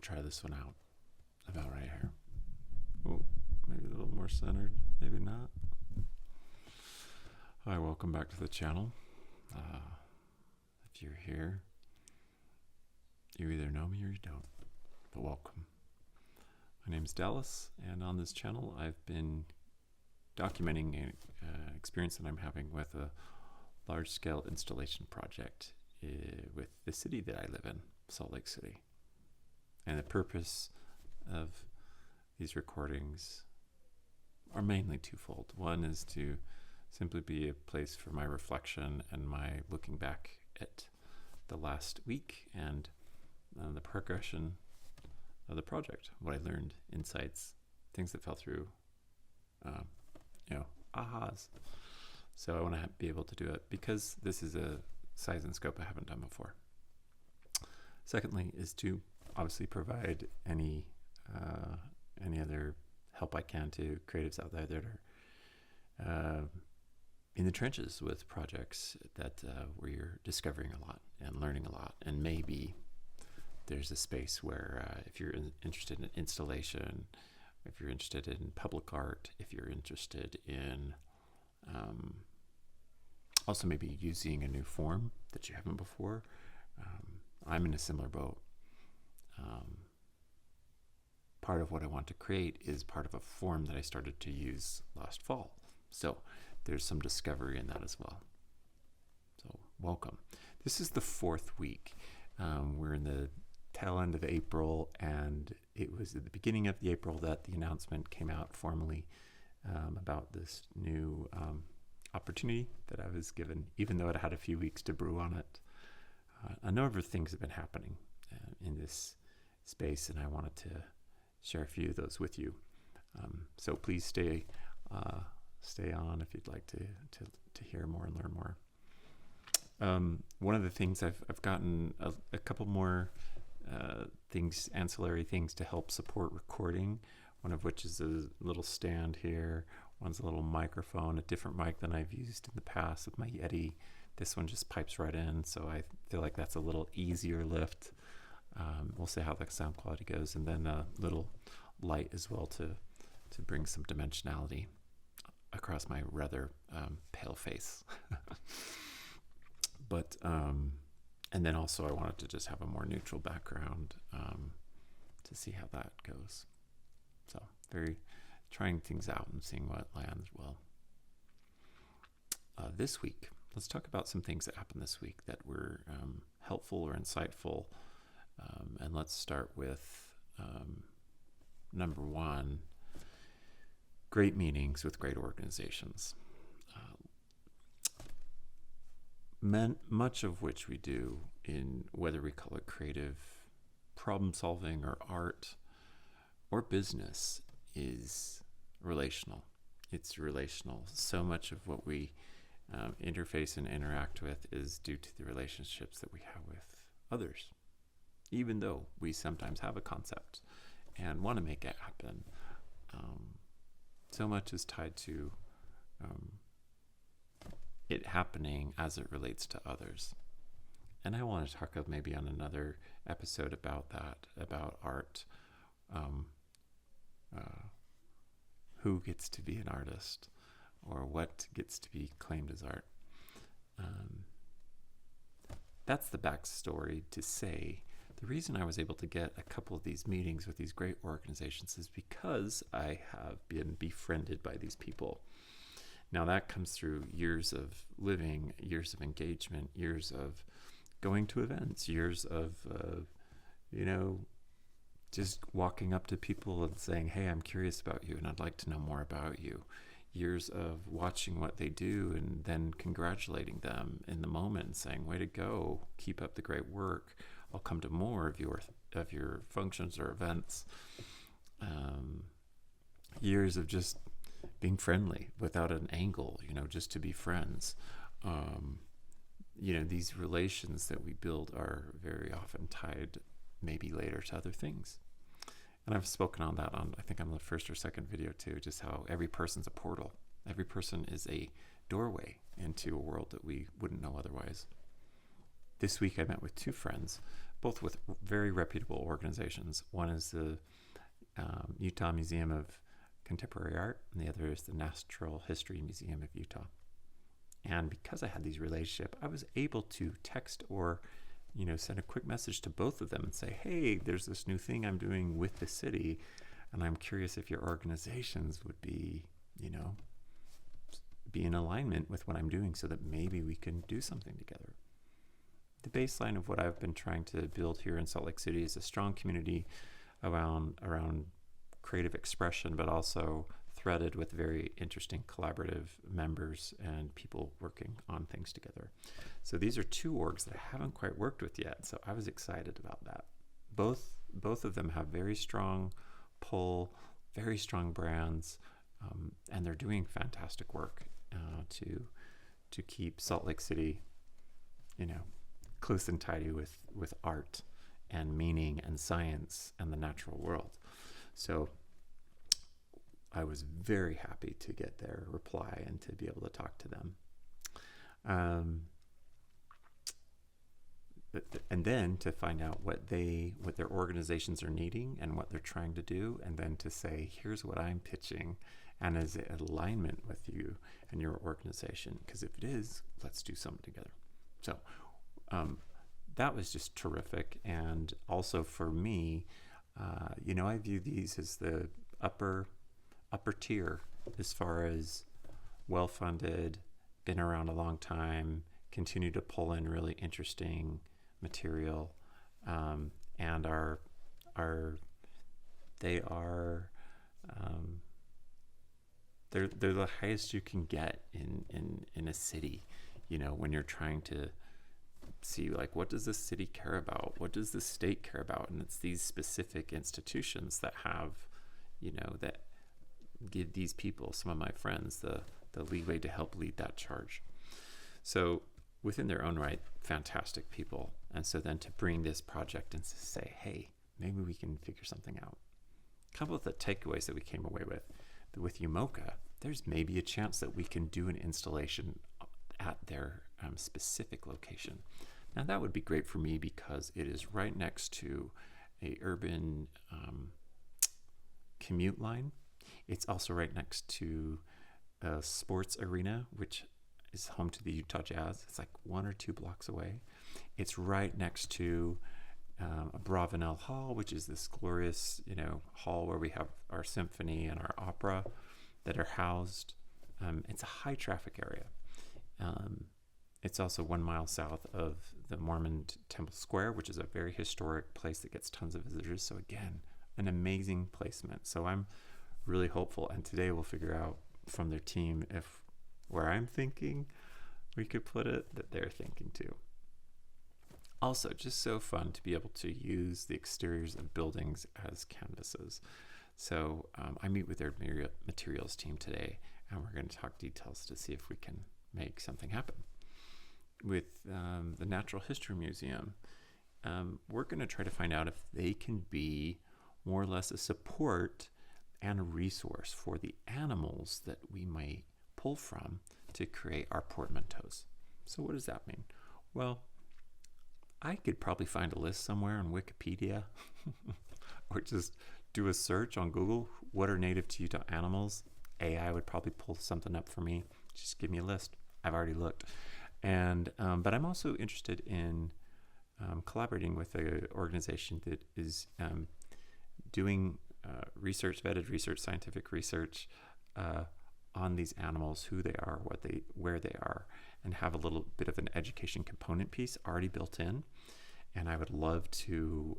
try this one out about right here. Oh, maybe a little more centered, maybe not. Hi, welcome back to the channel. If you're here, you either know me or you don't, but welcome. My name's Dallas, and on this channel I've been documenting an experience that I'm having with a large-scale installation project with the city that I live in, Salt Lake City. And the purpose of these recordings are mainly twofold. One is to simply be a place for my reflection and my looking back at the last week and the progression of the project, what I learned, insights, things that fell through, ahas. So I want to be able to do it because this is a size and scope I haven't done before. Secondly is to obviously provide any other help I can to creatives out there that are in the trenches with projects that where you're discovering a lot and learning a lot, and maybe there's a space where if you're interested in installation, if you're interested in public art, if you're interested in also maybe using a new form that you haven't before. I'm in a similar boat. Part of what I want to create is part of a form that I started to use last fall. So there's some discovery in that as well. So welcome. This is the fourth week. We're in the tail end of April, and it was at the beginning of the April that the announcement came out formally about this new opportunity that I was given, even though it had a few weeks to brew on it. A number of things have been happening in this space, and I wanted to share a few of those with you. So please stay on if you'd like to hear more and learn more. One of the things I've gotten a couple more things, ancillary things to help support recording. One of which is a little stand here. One's a little microphone, a different mic than I've used in the past with my Yeti. This one just pipes right in, so I feel like that's a little easier lift. We'll see how the sound quality goes, and then a little light as well to bring some dimensionality across my rather pale face. But and then also I wanted to just have a more neutral background to see how that goes. So very trying things out and seeing what lands well. This week, let's talk about some things that happened this week that were helpful or insightful. And let's start with number one, great meetings with great organizations. Much of which we do in whether we call it creative problem solving or art or business is relational. It's relational. So much of what we interface and interact with is due to the relationships that we have with others. Even though we sometimes have a concept and want to make it happen, so much is tied to it happening as it relates to others. And I want to talk maybe on another episode about that, about art. Who gets to be an artist, or what gets to be claimed as art. That's the backstory to say the reason I was able to get a couple of these meetings with these great organizations is because I have been befriended by these people. Now that comes through years of living, years of engagement, years of going to events, years of, just walking up to people and saying, hey, I'm curious about you and I'd like to know more about you. Years of watching what they do and then congratulating them in the moment and saying, way to go, keep up the great work. I'll come to more of your functions or events. Years of just being friendly without an angle, just to be friends. These relations that we build are very often tied maybe later to other things. And I've spoken on that I think on the first or second video too, just how every person's a portal. Every person is a doorway into a world that we wouldn't know otherwise. this week I met with two friends, both with very reputable organizations. One is the Utah Museum of Contemporary Art, and the other is the Natural History Museum of Utah. And because I had these relationships, I was able to text or send a quick message to both of them and say, hey, there's this new thing I'm doing with the city, and I'm curious if your organizations would be in alignment with what I'm doing so that maybe we can do something together. The baseline of what I've been trying to build here in Salt Lake City is a strong community around creative expression, but also threaded with very interesting collaborative members and people working on things together. So these are two orgs that I haven't quite worked with yet, so I was excited about that. Both of them have very strong pull, very strong brands, and they're doing fantastic work to keep Salt Lake City, close and tidy with art and meaning and science and the natural world. So I was very happy to get their reply and to be able to talk to them. And then to find out what their organizations are needing and what they're trying to do, and then to say, here's what I'm pitching, and is it in alignment with you and your organization? Because if it is, let's do something together. So that was just terrific. And also for me, I view these as the upper tier as far as well-funded, been around a long time, continue to pull in really interesting material, and they're the highest you can get in a city, when you're trying to see, like, what does the city care about? What does the state care about? And it's these specific institutions that have, that give these people, some of my friends, the leeway to help lead that charge. So within their own right, fantastic people. And so then to bring this project and to say, hey, maybe we can figure something out. A couple of the takeaways that we came away with Umoka, there's maybe a chance that we can do an installation at their specific location. Now that would be great for me because it is right next to a urban commute line. It's also right next to a sports arena, which is home to the Utah Jazz. It's like 1 or 2 blocks away. It's right next to Bravenel Hall, which is this glorious, hall where we have our symphony and our opera that are housed. It's a high traffic area. It's also 1 mile south of the Mormon Temple Square, which is a very historic place that gets tons of visitors. So again, an amazing placement. So I'm really hopeful, and today we'll figure out from their team if where I'm thinking we could put it, that they're thinking too. Also, just so fun to be able to use the exteriors of buildings as canvases. So I meet with their materials team today, and we're going to talk details to see if we can make something happen. With the Natural History Museum, we're going to try to find out if they can be more or less a support and a resource for the animals that we might pull from to create our portmanteaus. So what does that mean? Well, I could probably find a list somewhere on Wikipedia or just do a search on Google. What are native to Utah animals? AI would probably pull something up for me. Just give me a list. I've already looked. And but I'm also interested in collaborating with an organization that is doing vetted research, scientific research on these animals, who they are, where they are, and have a little bit of an education component piece already built in. And I would love to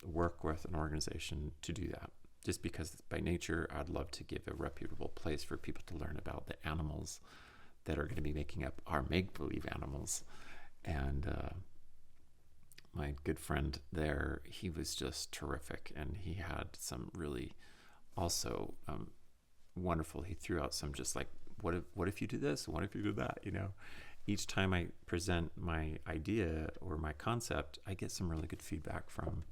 work with an organization to do that, just because by nature, I'd love to give a reputable place for people to learn about the animals that are going to be making up our make-believe animals. And my good friend there, he was just terrific, and he had some really also wonderful. He threw out some just like, what if you do this? What if you do that? Each time I present my idea or my concept, I get some really good feedback from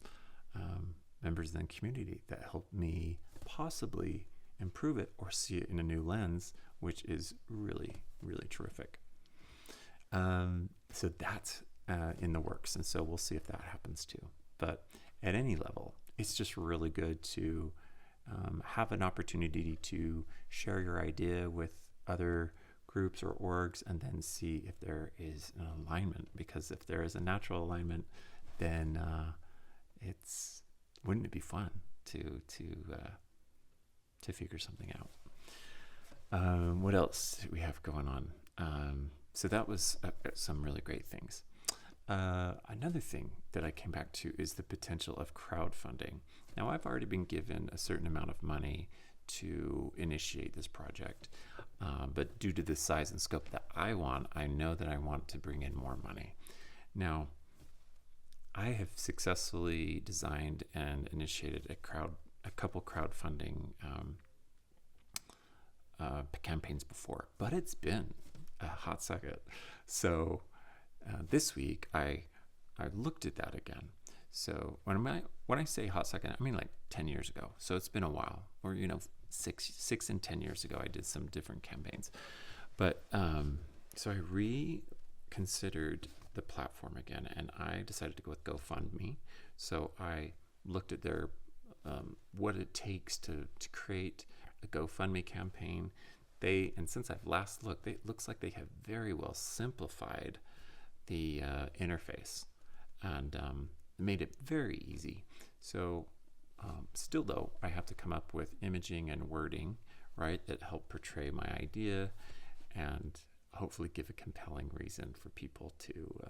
members of the community that help me possibly improve it or see it in a new lens, which is really, really terrific. So that's in the works, and so we'll see if that happens too. But at any level, it's just really good to have an opportunity to share your idea with other groups or orgs, and then see if there is an alignment. Because if there is a natural alignment, then wouldn't it be fun to figure something out? What else do we have going on? So that was some really great things. Another thing that I came back to is the potential of crowdfunding. Now, I've already been given a certain amount of money to initiate this project, but due to the size and scope that I want, I know that I want to bring in more money. Now, I have successfully designed and initiated a couple crowdfunding campaigns before, but it's been a hot second. So this week I looked at that again. So when I say hot second, I mean like 10 years ago. So it's been a while, or 6 and 10 years ago, I did some different campaigns. But so I reconsidered the platform again, and I decided to go with GoFundMe. So I looked at their what it takes to create a GoFundMe campaign. And since I've last looked, it looks like they have very well simplified the interface and made it very easy. So still though, I have to come up with imaging and wording, right, that help portray my idea and hopefully give a compelling reason for people to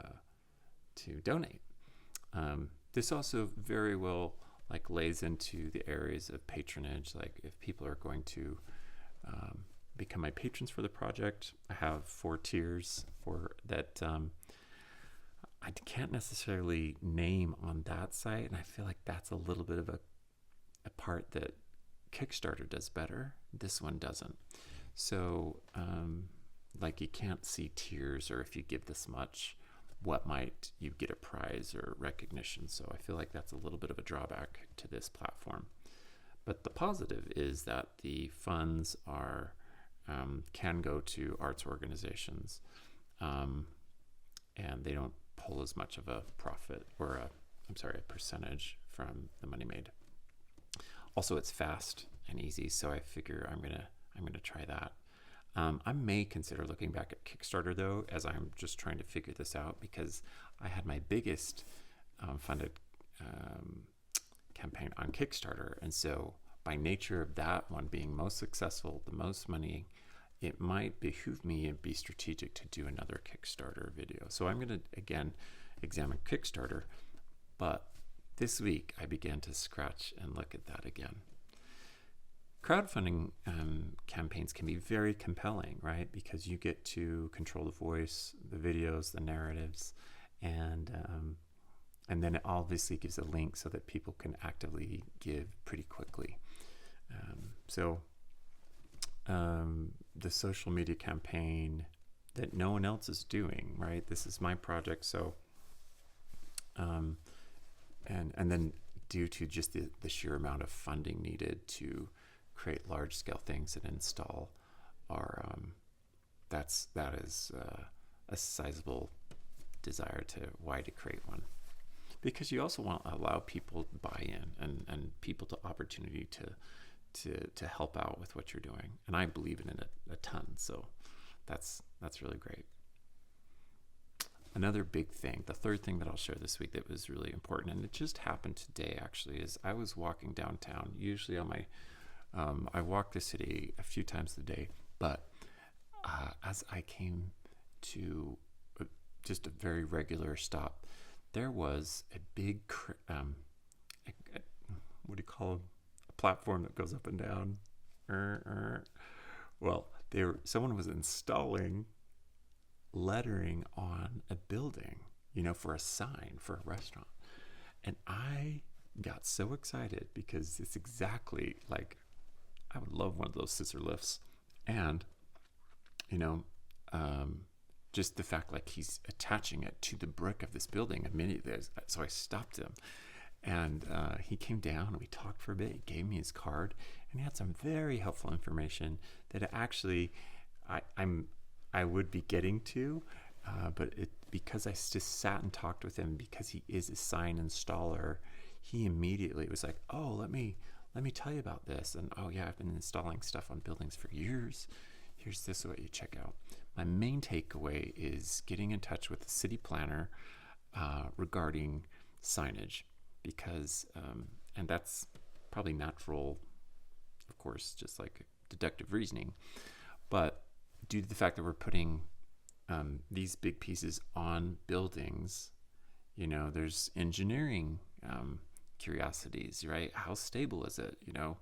donate. This also very well lays into the areas of patronage. Like if people are going to become my patrons for the project, I have 4 tiers that I can't necessarily name on that site, and I feel like that's a little bit of a part that Kickstarter does better. This one doesn't. So you can't see tiers, or if you give this much, what might you get a prize or recognition. So I feel like that's a little bit of a drawback to this platform. But the positive is that the funds can go to arts organizations, and they don't pull as much of a profit or a percentage from the money made. Also, it's fast and easy, so I figure I'm gonna try that. I may consider looking back at Kickstarter though, as I'm just trying to figure this out, because I had my biggest funded campaign on Kickstarter, and so by nature of that one being most successful, the most money, it might behoove me and be strategic to do another Kickstarter video. So I'm going to, again, examine Kickstarter, but this week I began to scratch and look at that again. Crowdfunding campaigns can be very compelling, right? Because you get to control the voice, the videos, the narratives, and then it obviously gives a link so that people can actively give pretty quickly. The social media campaign that no one else is doing, right? This is my project, so and then due to just the sheer amount of funding needed to create large-scale things and install that is a sizable desire to create one, because you also want to allow people to buy in and people to opportunity to help out with what you're doing, and I believe in it a ton. So that's really great. Another big thing, the third thing that I'll share this week that was really important, and it just happened today actually, is I was walking downtown. Usually on my I walk the city a few times a day, but as I came to just a very regular stop, there was a big what do you call them? Platform that goes up and down. Well, someone was installing lettering on a building, for a sign for a restaurant, and I got so excited because it's exactly like I would love one of those scissor lifts, and just the fact he's attaching it to the brick of this building immediately. So I stopped him. And he came down and we talked for a bit. He gave me his card, and he had some very helpful information that actually I would be getting to but because I just sat and talked with him, because he is a sign installer, he immediately was like, oh, let me tell you about this. And oh yeah, I've been installing stuff on buildings for years. Here's this what you check out. My main takeaway is getting in touch with the city planner regarding signage, because and that's probably natural, of course, just like deductive reasoning, but due to the fact that we're putting these big pieces on buildings, you know, there's engineering curiosities, right? How stable is it? You know,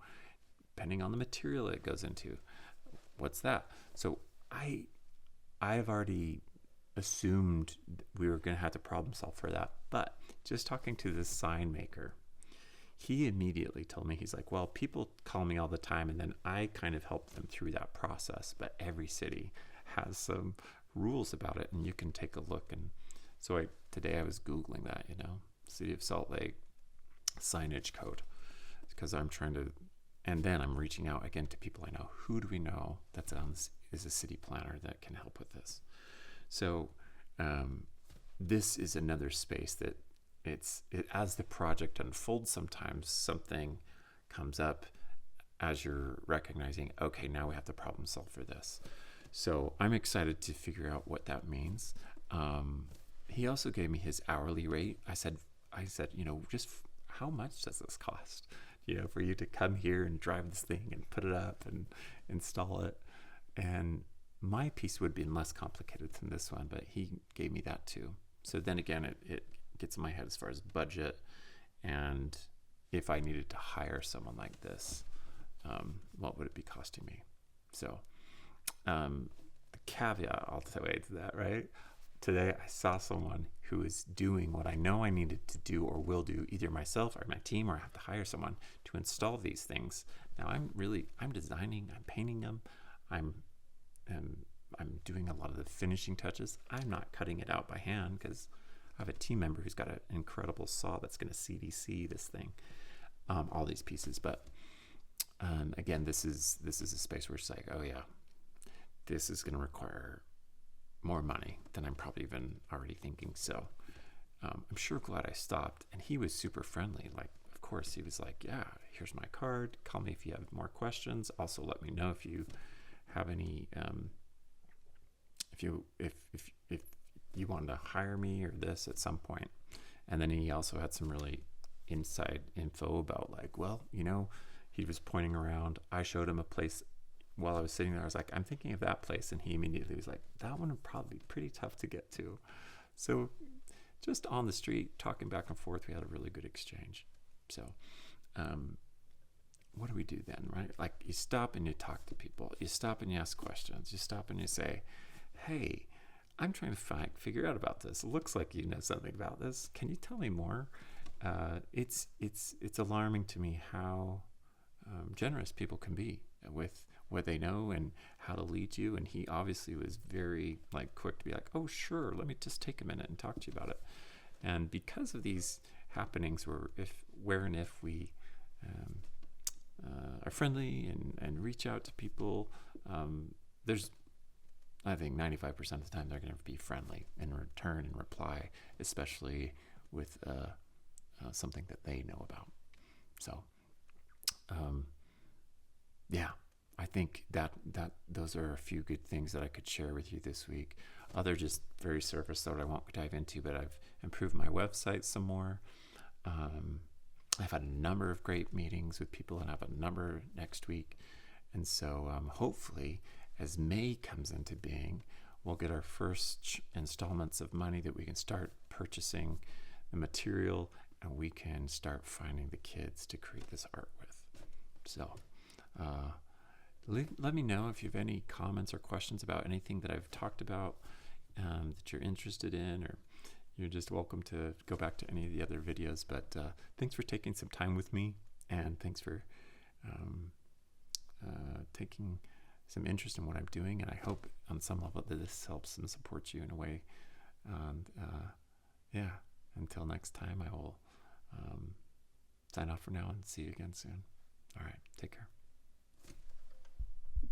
depending on the material it goes into, what's that? So I've already assumed we were going to have to problem solve for that. But just talking to this sign maker, he immediately told me, he's like, well, people call me all the time, and then I kind of help them through that process. But every city has some rules about it, and you can take a look. And so today I was Googling that, you know, City of Salt Lake signage code, because I'm trying to, and then I'm reaching out again to people I know. Who do we know that's is a city planner that can help with this? So this is another space that as the project unfolds, sometimes something comes up as you're recognizing, okay, now we have to problem solve for this. So I'm excited to figure out what that means. He also gave me his hourly rate. I said, you know, just how much does this cost? You know, for you to come here and drive this thing and put it up and install it. And my piece would have been less complicated than this one, but he gave me that too. So then again, it gets in my head as far as budget, and if I needed to hire someone like this, what would it be costing me? So the caveat I'll say to that, right? Today I saw someone who is doing what I know I needed to do or will do, either myself or my team, or I have to hire someone to install these things. Now I'm designing, I'm painting them, I'm doing a lot of the finishing touches. I'm not cutting it out by hand because I have a team member who's got an incredible saw that's going to CDC this thing, all these pieces. But again, this is a space where it's like, oh yeah, this is going to require more money than I'm probably even already thinking. So I'm sure glad I stopped. And he was super friendly. Like, of course, he was like, yeah, here's my card. Call me if you have more questions. Also, let me know if you have any, if you wanted to hire me or this at some point. And then he also had some really inside info about, like, well, you know, he was pointing around. I showed him a place while I was sitting there. I was like, I'm thinking of that place. And he immediately was like, that one would probably be pretty tough to get to. So just on the street, talking back and forth, we had a really good exchange. So what do we do then, right? Like, you stop and you talk to people. You stop and you ask questions. You stop and you say, hey, I'm trying to figure out about this. It looks like you know something about this. Can you tell me more? It's alarming to me how generous people can be with what they know and how to lead you. And he obviously was very quick to be like, oh, sure, let me just take a minute and talk to you about it. And because of these happenings where and if we are friendly and reach out to people, there's, I think 95% of the time they're going to be friendly in return and reply, especially with something that they know about. So, yeah, I think that those are a few good things that I could share with you this week. Other just very surface that I won't dive into, but I've improved my website some more. I've had a number of great meetings with people, and I have a number next week. And so hopefully, as May comes into being, we'll get our first installments of money that we can start purchasing the material, and we can start finding the kids to create this art with. So let me know if you have any comments or questions about anything that I've talked about that you're interested in, or you're just welcome to go back to any of the other videos. But thanks for taking some time with me, and thanks for taking some interest in what I'm doing. And I hope on some level that this helps and supports you in a way. And yeah, until next time, I will sign off for now and see you again soon. All right, take care.